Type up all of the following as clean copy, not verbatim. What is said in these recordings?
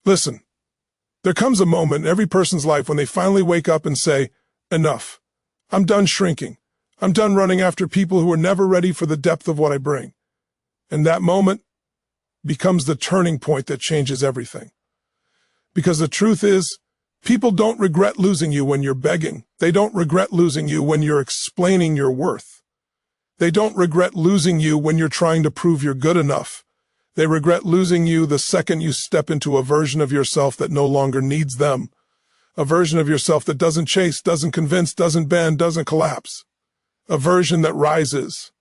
Listen, there comes a moment in every person's life when they finally wake up and say, enough. I'm done shrinking. I'm done running after people who are never ready for the depth of what I bring. And that moment becomes the turning point that changes everything. Because the truth is, people don't regret losing you when you're begging. They don't regret losing you when you're explaining your worth. They don't regret losing you when you're trying to prove you're good enough. They regret losing you the second you step into a version of yourself that no longer needs them. A version of yourself that doesn't chase, doesn't convince, doesn't bend, doesn't collapse. A version that rises.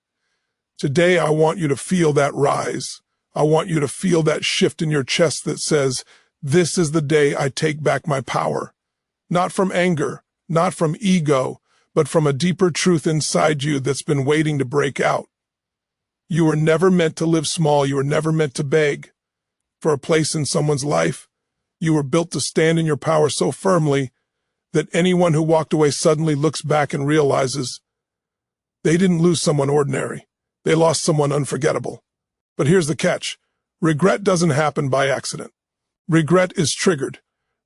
Today, I want you to feel that rise. I want you to feel that shift in your chest that says, this is the day I take back my power. Not from anger, not from ego, but from a deeper truth inside you that's been waiting to break out. You were never meant to live small. You were never meant to beg for a place in someone's life. You were built to stand in your power so firmly that anyone who walked away suddenly looks back and realizes they didn't lose someone ordinary. They lost someone unforgettable. But here's the catch. Regret doesn't happen by accident. Regret is triggered.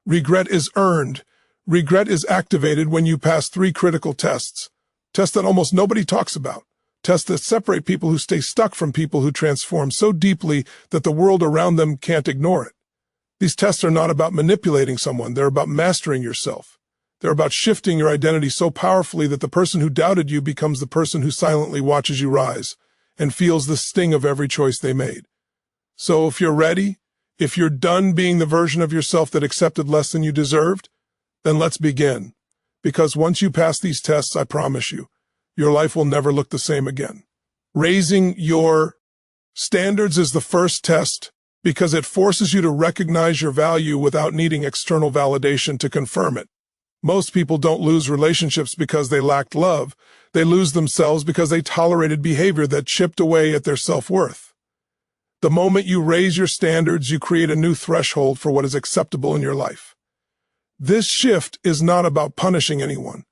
Regret is earned. Regret is activated when you pass 3 critical tests. Tests that almost nobody talks about. Tests that separate people who stay stuck from people who transform so deeply that the world around them can't ignore it. These tests are not about manipulating someone. They're about mastering yourself. They're about shifting your identity so powerfully that the person who doubted you becomes the person who silently watches you rise and feels the sting of every choice they made. So if you're ready, if you're done being the version of yourself that accepted less than you deserved, then let's begin. Because once you pass these tests, I promise you, your life will never look the same again. Raising your standards is the first test because it forces you to recognize your value without needing external validation to confirm it. Most people don't lose relationships because they lacked love. They lose themselves because they tolerated behavior that chipped away at their self-worth. The moment you raise your standards, you create a new threshold for what is acceptable in your life. This shift is not about punishing anyone.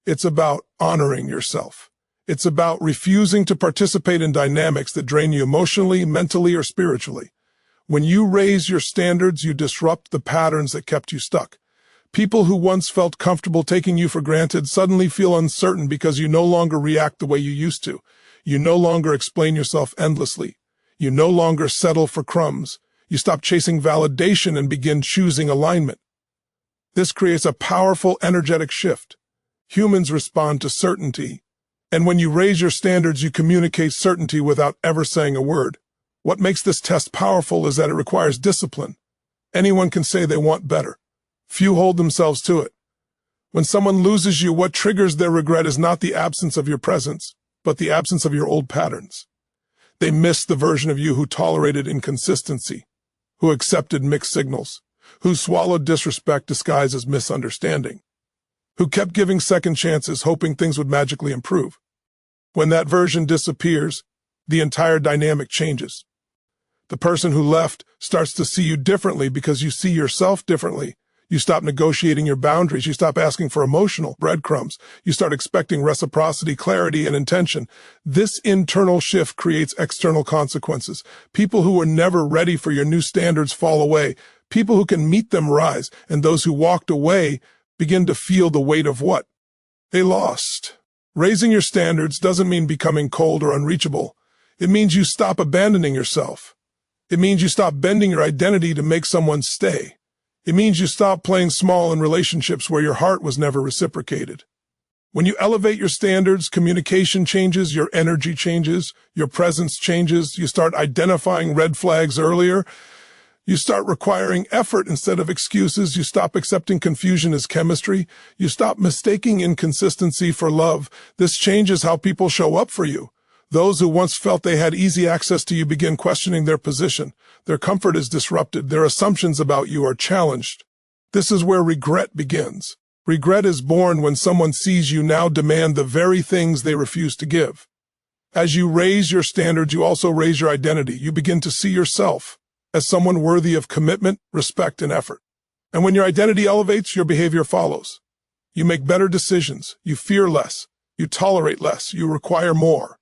It's about honoring yourself. It's about refusing to participate in dynamics that drain you emotionally, mentally, or spiritually. When you raise your standards, you disrupt the patterns that kept you stuck. People who once felt comfortable taking you for granted suddenly feel uncertain because you no longer react the way you used to. You no longer explain yourself endlessly. You no longer settle for crumbs. You stop chasing validation and begin choosing alignment. This creates a powerful, energetic shift. Humans respond to certainty. And when you raise your standards, you communicate certainty without ever saying a word. What makes this test powerful is that it requires discipline. Anyone can say they want better. Few hold themselves to it. When someone loses you, what triggers their regret is not the absence of your presence, but the absence of your old patterns. They miss the version of you who tolerated inconsistency, who accepted mixed signals, who swallowed disrespect disguised as misunderstanding, who kept giving second chances hoping things would magically improve. When that version disappears, the entire dynamic changes. The person who left starts to see you differently because you see yourself differently. You stop negotiating your boundaries. You stop asking for emotional breadcrumbs. You start expecting reciprocity, clarity, and intention. This internal shift creates external consequences. People who were never ready for your new standards fall away. People who can meet them rise. And those who walked away begin to feel the weight of what they lost. Raising your standards doesn't mean becoming cold or unreachable. It means you stop abandoning yourself. It means you stop bending your identity to make someone stay. It means you stop playing small in relationships where your heart was never reciprocated. When you elevate your standards, communication changes, your energy changes, your presence changes, you start identifying red flags earlier, you start requiring effort instead of excuses, you stop accepting confusion as chemistry, you stop mistaking inconsistency for love. This changes how people show up for you. Those who once felt they had easy access to you begin questioning their position. Their comfort is disrupted. Their assumptions about you are challenged. This is where regret begins. Regret is born when someone sees you now demand the very things they refuse to give. As you raise your standards, you also raise your identity. You begin to see yourself as someone worthy of commitment, respect, and effort. And when your identity elevates, your behavior follows. You make better decisions. You fear less. You tolerate less. You require more.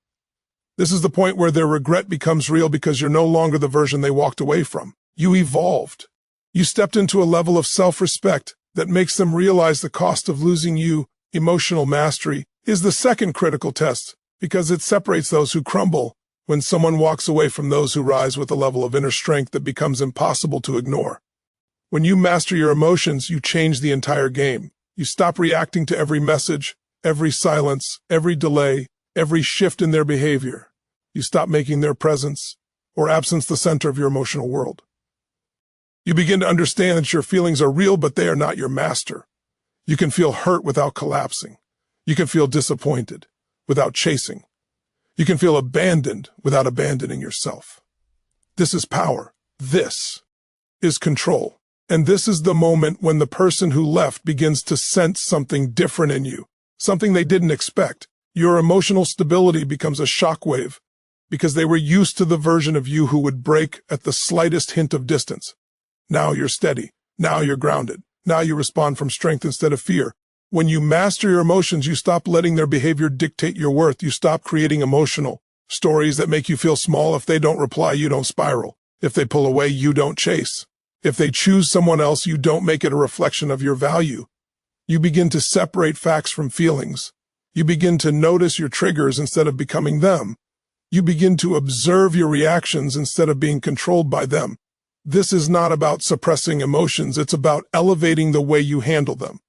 This is the point where their regret becomes real because you're no longer the version they walked away from. You evolved. You stepped into a level of self-respect that makes them realize the cost of losing you. Emotional mastery is the second critical test because it separates those who crumble when someone walks away from those who rise with a level of inner strength that becomes impossible to ignore. When you master your emotions, you change the entire game. You stop reacting to every message, every silence, every delay, every shift in their behavior. You stop making their presence or absence the center of your emotional world. You begin to understand that your feelings are real, but they are not your master. You can feel hurt without collapsing. You can feel disappointed without chasing. You can feel abandoned without abandoning yourself. This is power. This is control. And this is the moment when the person who left begins to sense something different in you, something they didn't expect. Your emotional stability becomes a shockwave because they were used to the version of you who would break at the slightest hint of distance. Now you're steady. Now you're grounded. Now you respond from strength instead of fear. When you master your emotions, you stop letting their behavior dictate your worth. You stop creating emotional stories that make you feel small. If they don't reply, you don't spiral. If they pull away, you don't chase. If they choose someone else, you don't make it a reflection of your value. You begin to separate facts from feelings. You begin to notice your triggers instead of becoming them. You begin to observe your reactions instead of being controlled by them. This is not about suppressing emotions. It's about elevating the way you handle them.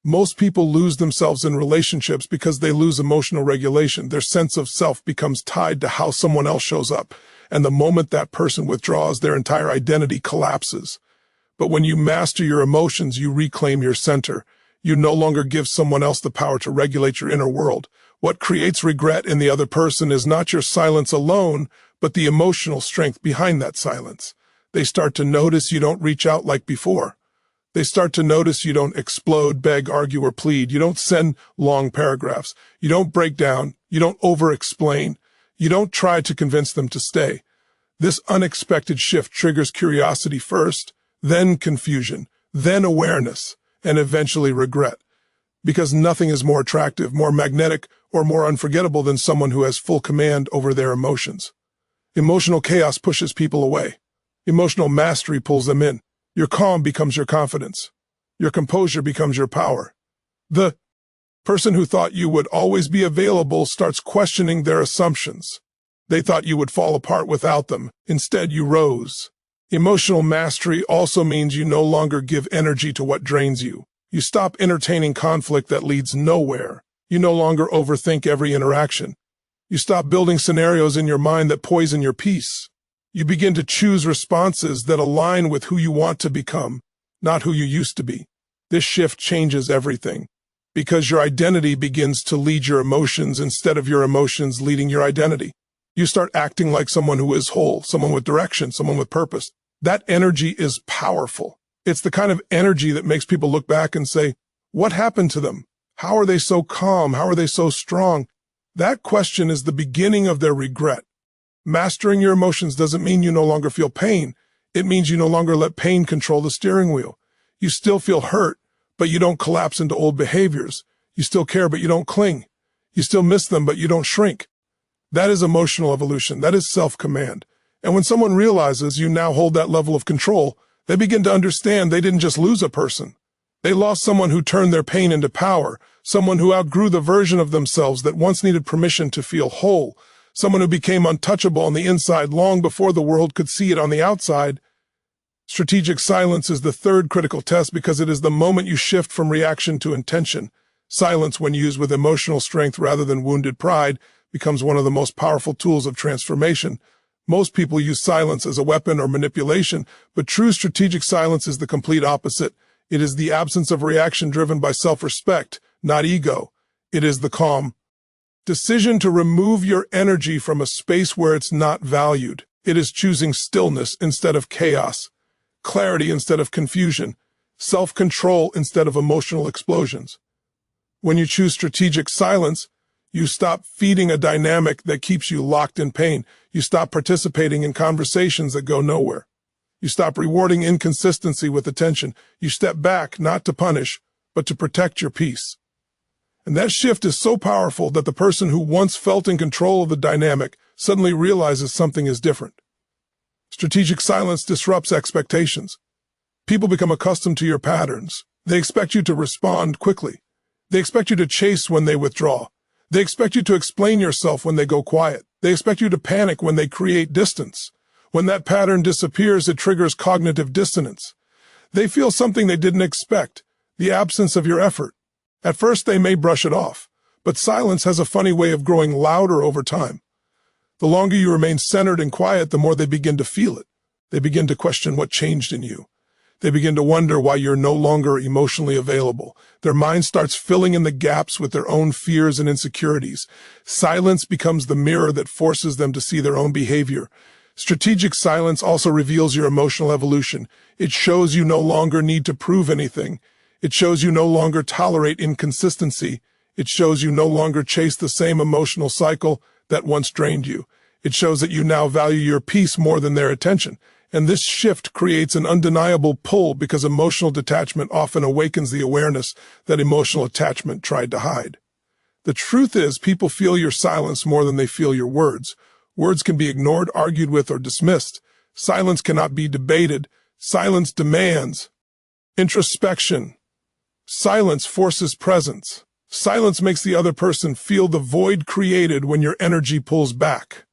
Most people lose themselves in relationships because they lose emotional regulation. Their sense of self becomes tied to how someone else shows up. And the moment that person withdraws, their entire identity collapses. But when you master your emotions, you reclaim your center. You no longer give someone else the power to regulate your inner world. What creates regret in the other person is not your silence alone, but the emotional strength behind that silence. They start to notice you don't reach out like before. They start to notice you don't explode, beg, argue, or plead. You don't send long paragraphs. You don't break down. You don't over-explain. You don't try to convince them to stay. This unexpected shift triggers curiosity first, then confusion, then awareness, and eventually regret. Because nothing is more attractive, more magnetic, or more unforgettable than someone who has full command over their emotions. Emotional chaos pushes people away. Emotional mastery pulls them in. Your calm becomes your confidence. Your composure becomes your power. The person who thought you would always be available starts questioning their assumptions. They thought you would fall apart without them. Instead, you rose. Emotional mastery also means you no longer give energy to what drains you. You stop entertaining conflict that leads nowhere. You no longer overthink every interaction. You stop building scenarios in your mind that poison your peace. You begin to choose responses that align with who you want to become, not who you used to be. This shift changes everything, because your identity begins to lead your emotions instead of your emotions leading your identity. You start acting like someone who is whole, someone with direction, someone with purpose. That energy is powerful. It's the kind of energy that makes people look back and say, what happened to them? How are they so calm? How are they so strong? That question is the beginning of their regret. Mastering your emotions doesn't mean you no longer feel pain. It means you no longer let pain control the steering wheel. You still feel hurt, but you don't collapse into old behaviors. You still care, but you don't cling. You still miss them, but you don't shrink. That is emotional evolution. That is self-command. And when someone realizes you now hold that level of control, they begin to understand they didn't just lose a person. They lost someone who turned their pain into power, someone who outgrew the version of themselves that once needed permission to feel whole, someone who became untouchable on the inside long before the world could see it on the outside. Strategic silence is the third critical test because it is the moment you shift from reaction to intention. Silence, when used with emotional strength rather than wounded pride, becomes one of the most powerful tools of transformation. Most people use silence as a weapon or manipulation, but true strategic silence is the complete opposite. It is the absence of reaction driven by self-respect, not ego. It is the calm decision to remove your energy from a space where it's not valued. It is choosing stillness instead of chaos, clarity instead of confusion, self-control instead of emotional explosions. When you choose strategic silence, you stop feeding a dynamic that keeps you locked in pain. You stop participating in conversations that go nowhere. You stop rewarding inconsistency with attention. You step back not to punish, but to protect your peace. And that shift is so powerful that the person who once felt in control of the dynamic suddenly realizes something is different. Strategic silence disrupts expectations. People become accustomed to your patterns. They expect you to respond quickly. They expect you to chase when they withdraw. They expect you to explain yourself when they go quiet. They expect you to panic when they create distance. When that pattern disappears, it triggers cognitive dissonance. They feel something they didn't expect, the absence of your effort. At first, they may brush it off, but silence has a funny way of growing louder over time. The longer you remain centered and quiet, the more they begin to feel it. They begin to question what changed in you. They begin to wonder why you're no longer emotionally available. Their mind starts filling in the gaps with their own fears and insecurities. Silence becomes the mirror that forces them to see their own behavior. Strategic silence also reveals your emotional evolution. It shows you no longer need to prove anything. It shows you no longer tolerate inconsistency. It shows you no longer chase the same emotional cycle that once drained you. It shows that you now value your peace more than their attention. And this shift creates an undeniable pull because emotional detachment often awakens the awareness that emotional attachment tried to hide. The truth is, people feel your silence more than they feel your words. Words can be ignored, argued with, or dismissed. Silence cannot be debated. Silence demands introspection. Silence forces presence. Silence makes the other person feel the void created when your energy pulls back.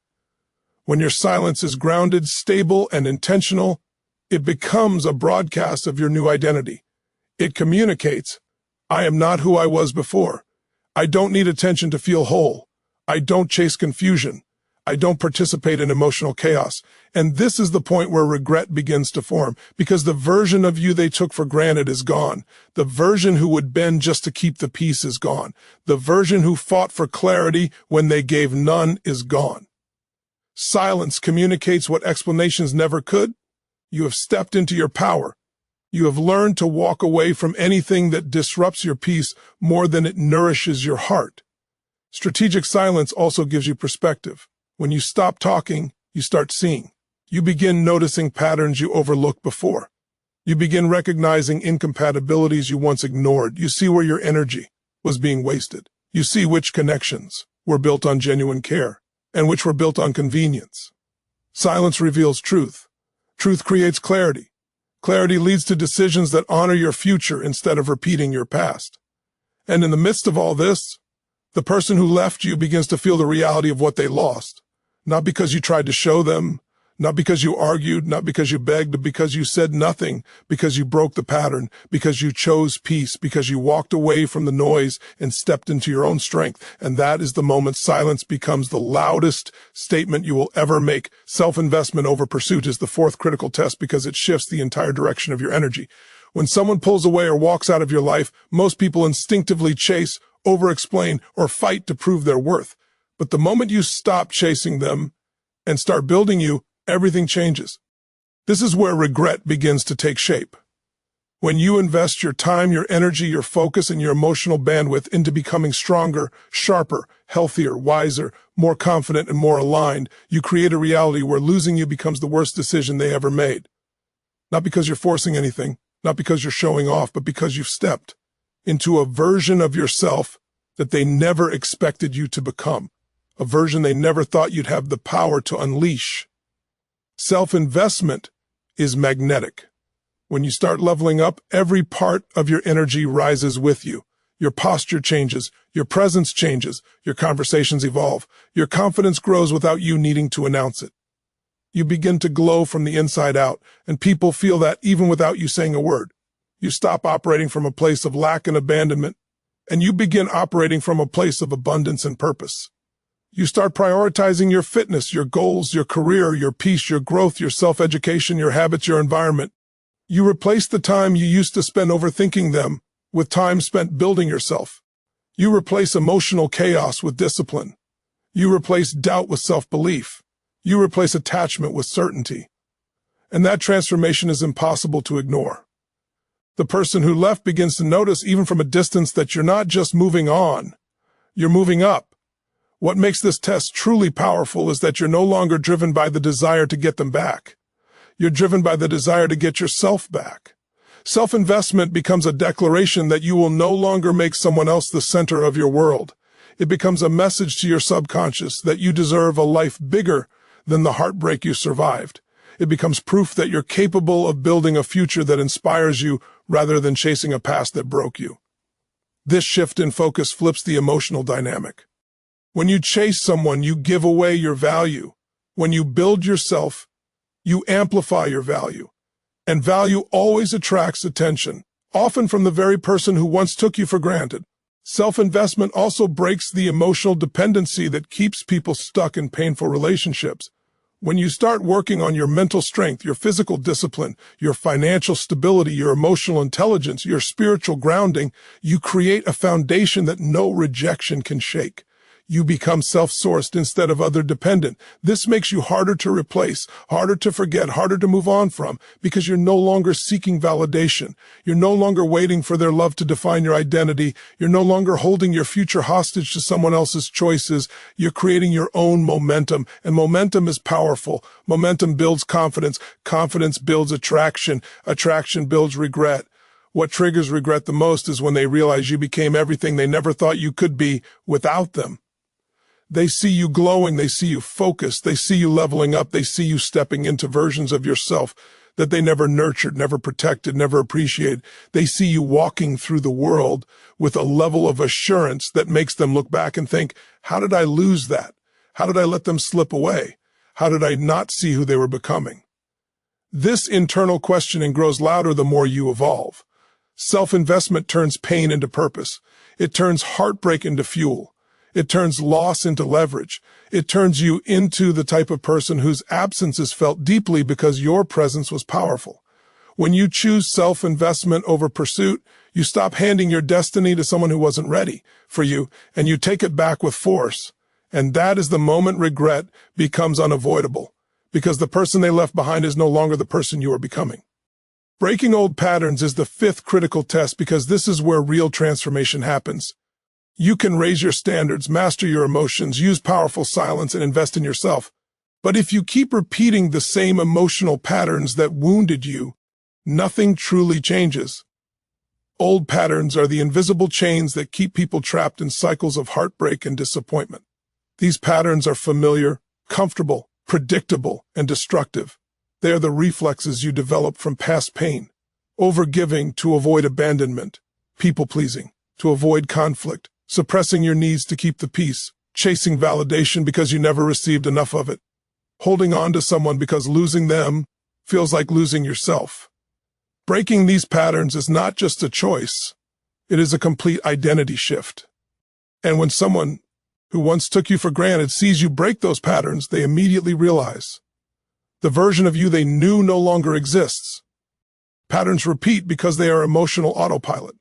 When your silence is grounded, stable, and intentional, it becomes a broadcast of your new identity. It communicates, I am not who I was before. I don't need attention to feel whole. I don't chase confusion. I don't participate in emotional chaos. And this is the point where regret begins to form, because the version of you they took for granted is gone. The version who would bend just to keep the peace is gone. The version who fought for clarity when they gave none is gone. Silence communicates what explanations never could. You have stepped into your power. You have learned to walk away from anything that disrupts your peace more than it nourishes your heart. Strategic silence also gives you perspective. When you stop talking, you start seeing. You begin noticing patterns you overlooked before. You begin recognizing incompatibilities you once ignored. You see where your energy was being wasted. You see which connections were built on genuine care and which were built on convenience. Silence reveals truth. Truth creates clarity. Clarity leads to decisions that honor your future instead of repeating your past. And in the midst of all this, the person who left you begins to feel the reality of what they lost. Not because you tried to show them, not because you argued, not because you begged, but because you said nothing, because you broke the pattern, because you chose peace, because you walked away from the noise and stepped into your own strength. And that is the moment silence becomes the loudest statement you will ever make. Self-investment over pursuit is the fourth critical test because it shifts the entire direction of your energy. When someone pulls away or walks out of your life, most people instinctively chase, over-explain, or fight to prove their worth. But the moment you stop chasing them and start building you, everything changes. This is where regret begins to take shape. When you invest your time, your energy, your focus, and your emotional bandwidth into becoming stronger, sharper, healthier, wiser, more confident, and more aligned, you create a reality where losing you becomes the worst decision they ever made. Not because you're forcing anything, not because you're showing off, but because you've stepped into a version of yourself that they never expected you to become, a version they never thought you'd have the power to unleash. Self-investment is magnetic. When you start leveling up, every part of your energy rises with you. Your posture changes, your presence changes, your conversations evolve, your confidence grows without you needing to announce it. You begin to glow from the inside out, and people feel that even without you saying a word. You stop operating from a place of lack and abandonment, and you begin operating from a place of abundance and purpose. You start prioritizing your fitness, your goals, your career, your peace, your growth, your self-education, your habits, your environment. You replace the time you used to spend overthinking them with time spent building yourself. You replace emotional chaos with discipline. You replace doubt with self-belief. You replace attachment with certainty. And that transformation is impossible to ignore. The person who left begins to notice, even from a distance, that you're not just moving on, you're moving up. What makes this test truly powerful is that you're no longer driven by the desire to get them back. You're driven by the desire to get yourself back. Self-investment becomes a declaration that you will no longer make someone else the center of your world. It becomes a message to your subconscious that you deserve a life bigger than the heartbreak you survived. It becomes proof that you're capable of building a future that inspires you rather than chasing a past that broke you. This shift in focus flips the emotional dynamic. When you chase someone, you give away your value. When you build yourself, you amplify your value. And value always attracts attention, often from the very person who once took you for granted. Self-investment also breaks the emotional dependency that keeps people stuck in painful relationships. When you start working on your mental strength, your physical discipline, your financial stability, your emotional intelligence, your spiritual grounding, you create a foundation that no rejection can shake. You become self-sourced instead of other-dependent. This makes you harder to replace, harder to forget, harder to move on from, because you're no longer seeking validation. You're no longer waiting for their love to define your identity. You're no longer holding your future hostage to someone else's choices. You're creating your own momentum, and momentum is powerful. Momentum builds confidence. Confidence builds attraction. Attraction builds regret. What triggers regret the most is when they realize you became everything they never thought you could be without them. They see you glowing, they see you focused, they see you leveling up, they see you stepping into versions of yourself that they never nurtured, never protected, never appreciated. They see you walking through the world with a level of assurance that makes them look back and think, how did I lose that? How did I let them slip away? How did I not see who they were becoming? This internal questioning grows louder the more you evolve. Self-investment turns pain into purpose. It turns heartbreak into fuel. It turns loss into leverage. It turns you into the type of person whose absence is felt deeply because your presence was powerful. When you choose self-investment over pursuit, you stop handing your destiny to someone who wasn't ready for you, and you take it back with force. And that is the moment regret becomes unavoidable, because the person they left behind is no longer the person you are becoming. Breaking old patterns is the fifth critical test, because this is where real transformation happens. You can raise your standards, master your emotions, use powerful silence, and invest in yourself. But if you keep repeating the same emotional patterns that wounded you, nothing truly changes. Old patterns are the invisible chains that keep people trapped in cycles of heartbreak and disappointment. These patterns are familiar, comfortable, predictable, and destructive. They are the reflexes you develop from past pain. Overgiving to avoid abandonment, people-pleasing to avoid conflict, suppressing your needs to keep the peace, chasing validation because you never received enough of it, holding on to someone because losing them feels like losing yourself. Breaking these patterns is not just a choice, it is a complete identity shift. And when someone who once took you for granted sees you break those patterns, they immediately realize the version of you they knew no longer exists. Patterns repeat because they are emotional autopilot.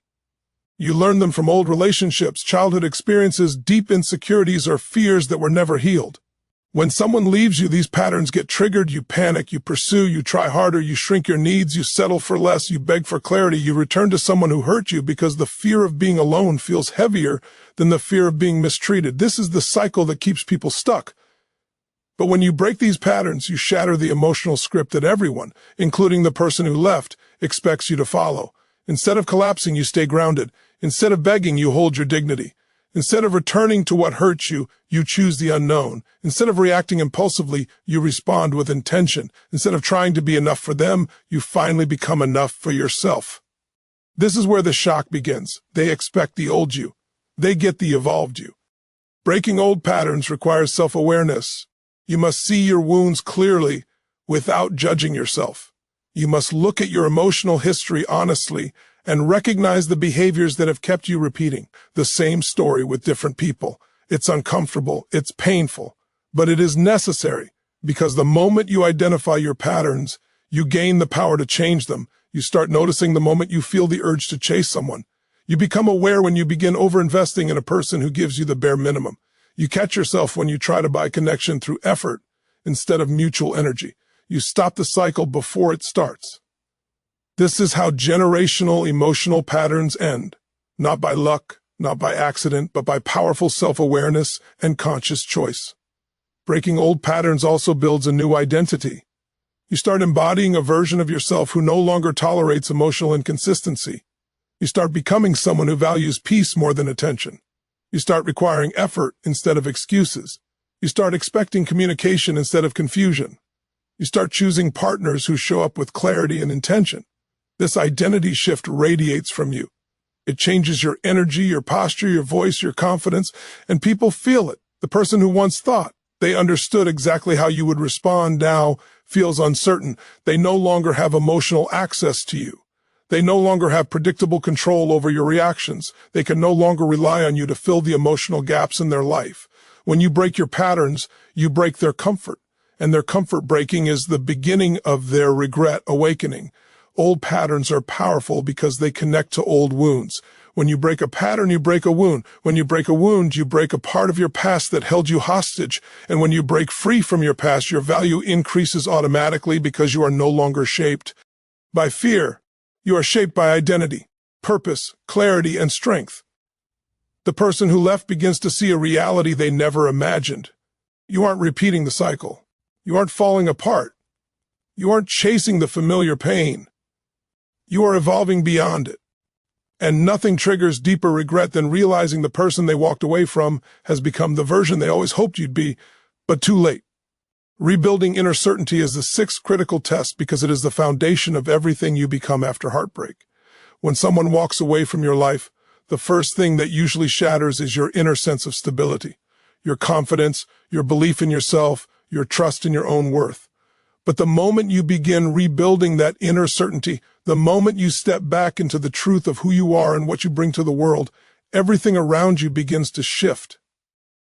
You learn them from old relationships, childhood experiences, deep insecurities, or fears that were never healed. When someone leaves you, these patterns get triggered. You panic, you pursue, you try harder, you shrink your needs, you settle for less, you beg for clarity, you return to someone who hurt you because the fear of being alone feels heavier than the fear of being mistreated. This is the cycle that keeps people stuck. But when you break these patterns, you shatter the emotional script that everyone, including the person who left, expects you to follow. Instead of collapsing, you stay grounded. Instead of begging, you hold your dignity. Instead of returning to what hurts you, you choose the unknown. Instead of reacting impulsively, you respond with intention. Instead of trying to be enough for them, you finally become enough for yourself. This is where the shock begins. They expect the old you. They get the evolved you. Breaking old patterns requires self-awareness. You must see your wounds clearly without judging yourself. You must look at your emotional history honestly and recognize the behaviors that have kept you repeating the same story with different people. It's uncomfortable, it's painful, but it is necessary, because the moment you identify your patterns, you gain the power to change them. You start noticing the moment you feel the urge to chase someone. You become aware when you begin overinvesting in a person who gives you the bare minimum. You catch yourself when you try to buy connection through effort instead of mutual energy. You stop the cycle before it starts. This is how generational emotional patterns end, not by luck, not by accident, but by powerful self-awareness and conscious choice. Breaking old patterns also builds a new identity. You start embodying a version of yourself who no longer tolerates emotional inconsistency. You start becoming someone who values peace more than attention. You start requiring effort instead of excuses. You start expecting communication instead of confusion. You start choosing partners who show up with clarity and intention. This identity shift radiates from you. It changes your energy, your posture, your voice, your confidence, and people feel it. The person who once thought they understood exactly how you would respond now feels uncertain. They no longer have emotional access to you. They no longer have predictable control over your reactions. They can no longer rely on you to fill the emotional gaps in their life. When you break your patterns, you break their comfort, and their comfort breaking is the beginning of their regret awakening. Old patterns are powerful because they connect to old wounds. When you break a pattern, you break a wound. When you break a wound, you break a part of your past that held you hostage. And when you break free from your past, your value increases automatically because you are no longer shaped by fear. You are shaped by identity, purpose, clarity, and strength. The person who left begins to see a reality they never imagined. You aren't repeating the cycle. You aren't falling apart. You aren't chasing the familiar pain. You are evolving beyond it. And nothing triggers deeper regret than realizing the person they walked away from has become the version they always hoped you'd be, but too late. Rebuilding inner certainty is the sixth critical test because it is the foundation of everything you become after heartbreak. When someone walks away from your life, the first thing that usually shatters is your inner sense of stability, your confidence, your belief in yourself, your trust in your own worth. But the moment you begin rebuilding that inner certainty, the moment you step back into the truth of who you are and what you bring to the world, everything around you begins to shift.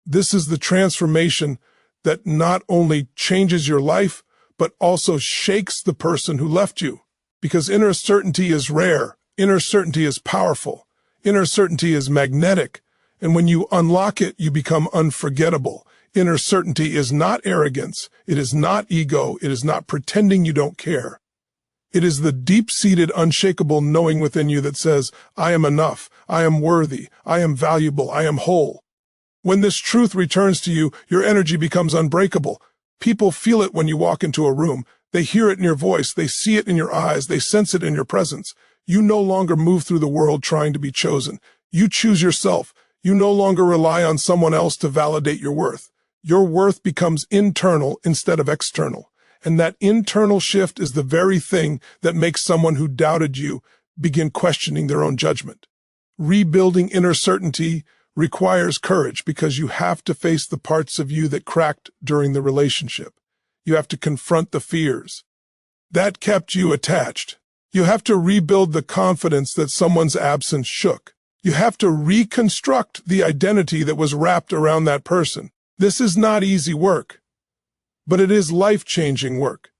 This is the transformation that not only changes your life, but also shakes the person who left you. Because inner certainty is rare, inner certainty is powerful, inner certainty is magnetic, and when you unlock it, you become unforgettable. Inner certainty is not arrogance, it is not ego, it is not pretending you don't care. It is the deep-seated, unshakable knowing within you that says, I am enough, I am worthy, I am valuable, I am whole. When this truth returns to you, your energy becomes unbreakable. People feel it when you walk into a room. They hear it in your voice. They see it in your eyes. They sense it in your presence. You no longer move through the world trying to be chosen. You choose yourself. You no longer rely on someone else to validate your worth. Your worth becomes internal instead of external. And that internal shift is the very thing that makes someone who doubted you begin questioning their own judgment. Rebuilding inner certainty requires courage because you have to face the parts of you that cracked during the relationship. You have to confront the fears that kept you attached. You have to rebuild the confidence that someone's absence shook. You have to reconstruct the identity that was wrapped around that person. This is not easy work, but it is life-changing work.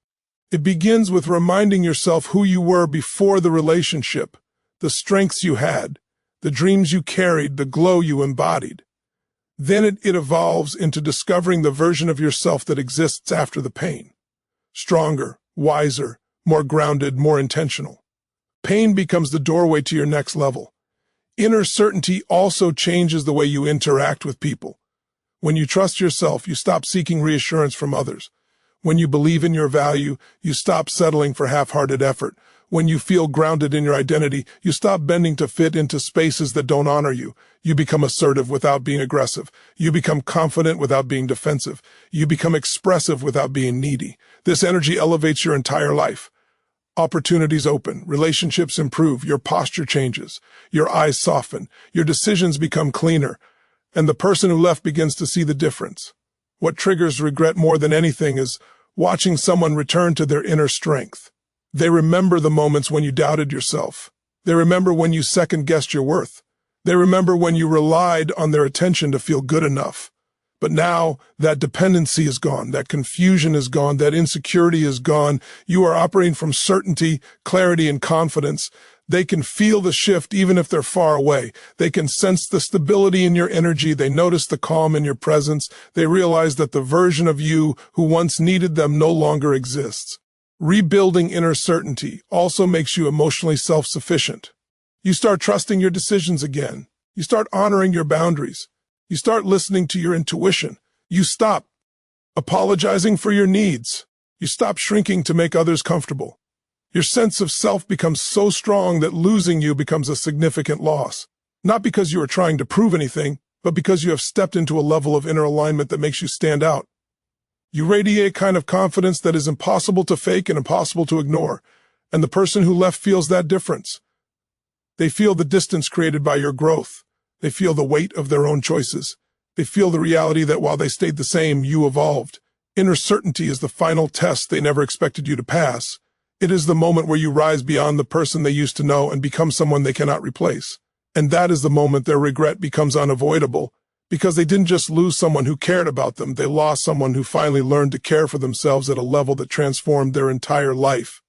It begins with reminding yourself who you were before the relationship, the strengths you had, the dreams you carried, the glow you embodied. Then it evolves into discovering the version of yourself that exists after the pain. Stronger, wiser, more grounded, more intentional. Pain becomes the doorway to your next level. Inner certainty also changes the way you interact with people. When you trust yourself, you stop seeking reassurance from others. When you believe in your value, you stop settling for half-hearted effort. When you feel grounded in your identity, you stop bending to fit into spaces that don't honor you. You become assertive without being aggressive. You become confident without being defensive. You become expressive without being needy. This energy elevates your entire life. Opportunities open, relationships improve, your posture changes, your eyes soften, your decisions become cleaner, and the person who left begins to see the difference. What triggers regret more than anything is watching someone return to their inner strength. They remember the moments when you doubted yourself. They remember when you second-guessed your worth. They remember when you relied on their attention to feel good enough. But now that dependency is gone, that confusion is gone, that insecurity is gone. You are operating from certainty, clarity, and confidence. They can feel the shift even if they're far away. They can sense the stability in your energy. They notice the calm in your presence. They realize that the version of you who once needed them no longer exists. Rebuilding inner certainty also makes you emotionally self-sufficient. You start trusting your decisions again. You start honoring your boundaries. You start listening to your intuition. You stop apologizing for your needs. You stop shrinking to make others comfortable. Your sense of self becomes so strong that losing you becomes a significant loss. Not because you are trying to prove anything, but because you have stepped into a level of inner alignment that makes you stand out. You radiate a kind of confidence that is impossible to fake and impossible to ignore, and the person who left feels that difference. They feel the distance created by your growth. They feel the weight of their own choices. They feel the reality that while they stayed the same, you evolved. Inner certainty is the final test they never expected you to pass. It is the moment where you rise beyond the person they used to know and become someone they cannot replace. And that is the moment their regret becomes unavoidable, because they didn't just lose someone who cared about them, they lost someone who finally learned to care for themselves at a level that transformed their entire life.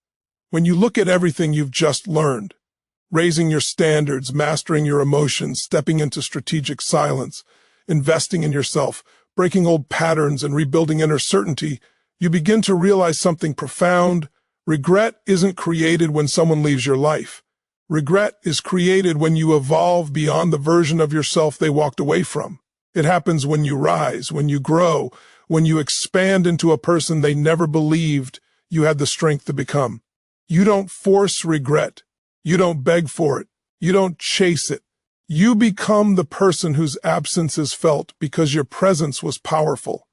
When you look at everything you've just learned, raising your standards, mastering your emotions, stepping into strategic silence, investing in yourself, breaking old patterns and rebuilding inner certainty, you begin to realize something profound. Regret isn't created when someone leaves your life. Regret is created when you evolve beyond the version of yourself they walked away from. It happens when you rise, when you grow, when you expand into a person they never believed you had the strength to become. You don't force regret. You don't beg for it. You don't chase it. You become the person whose absence is felt because your presence was powerful.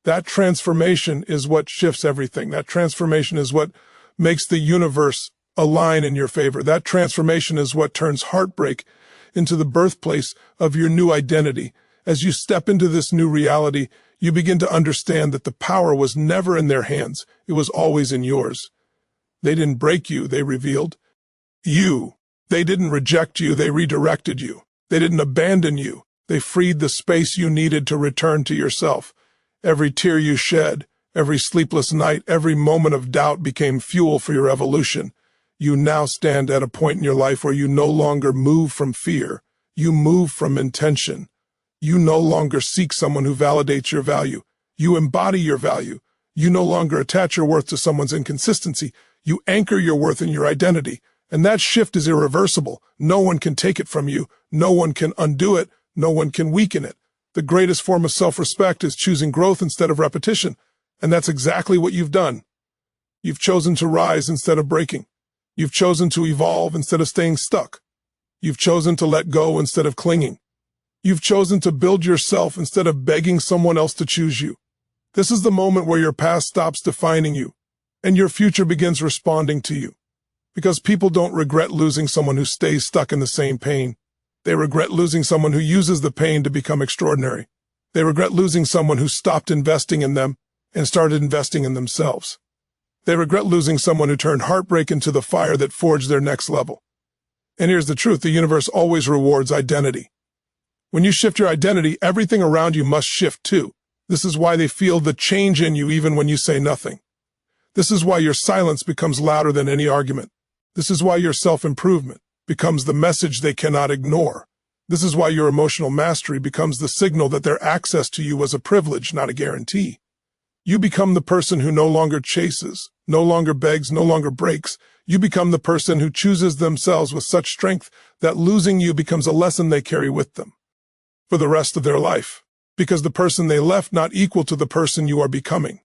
That transformation is what shifts everything. That transformation is what makes the universe align in your favor. That transformation is what turns heartbreak into the birthplace of your new identity. As you step into this new reality, you begin to understand that the power was never in their hands. It was always in yours. They didn't break you, they revealed you. They didn't reject you, they redirected you. They didn't abandon you. They freed the space you needed to return to yourself. Every tear you shed, every sleepless night, every moment of doubt became fuel for your evolution. You now stand at a point in your life where you no longer move from fear. You move from intention. You no longer seek someone who validates your value. You embody your value. You no longer attach your worth to someone's inconsistency. You anchor your worth in your identity. And that shift is irreversible. No one can take it from you. No one can undo it. No one can weaken it. The greatest form of self-respect is choosing growth instead of repetition. And that's exactly what you've done. You've chosen to rise instead of breaking. You've chosen to evolve instead of staying stuck. You've chosen to let go instead of clinging. You've chosen to build yourself instead of begging someone else to choose you. This is the moment where your past stops defining you, and your future begins responding to you. Because people don't regret losing someone who stays stuck in the same pain. They regret losing someone who uses the pain to become extraordinary. They regret losing someone who stopped investing in them and started investing in themselves. They regret losing someone who turned heartbreak into the fire that forged their next level. And here's the truth, the universe always rewards identity. When you shift your identity, everything around you must shift too. This is why they feel the change in you even when you say nothing. This is why your silence becomes louder than any argument. This is why your self-improvement becomes the message they cannot ignore. This is why your emotional mastery becomes the signal that their access to you was a privilege, not a guarantee. You become the person who no longer chases, no longer begs, no longer breaks. You become the person who chooses themselves with such strength that losing you becomes a lesson they carry with them for the rest of their life, because the person they left not equal to the person you are becoming.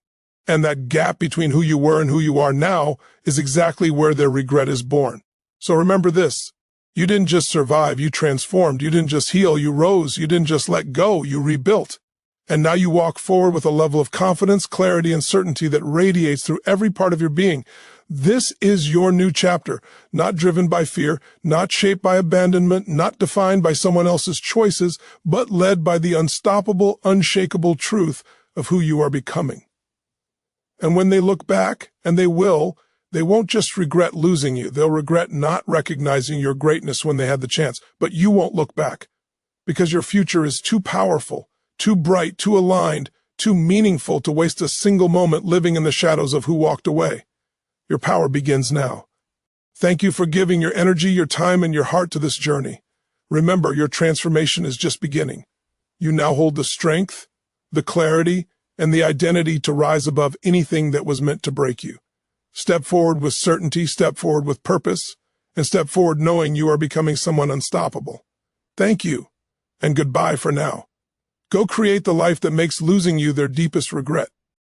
And that gap between who you were and who you are now is exactly where their regret is born. So remember this, you didn't just survive, you transformed. You didn't just heal, you rose. You didn't just let go, you rebuilt. And now you walk forward with a level of confidence, clarity, and certainty that radiates through every part of your being. This is your new chapter, not driven by fear, not shaped by abandonment, not defined by someone else's choices, but led by the unstoppable, unshakable truth of who you are becoming. And when they look back, and they won't just regret losing you. They'll regret not recognizing your greatness when they had the chance. But you won't look back, because your future is too powerful, too bright, too aligned, too meaningful to waste a single moment living in the shadows of who walked away. Your power begins now. Thank you for giving your energy, your time, and your heart to this journey. Remember, your transformation is just beginning. You now hold the strength, the clarity, and the identity to rise above anything that was meant to break you. Step forward with certainty, step forward with purpose, and step forward knowing you are becoming someone unstoppable. Thank you, and goodbye for now. Go create the life that makes losing you their deepest regret.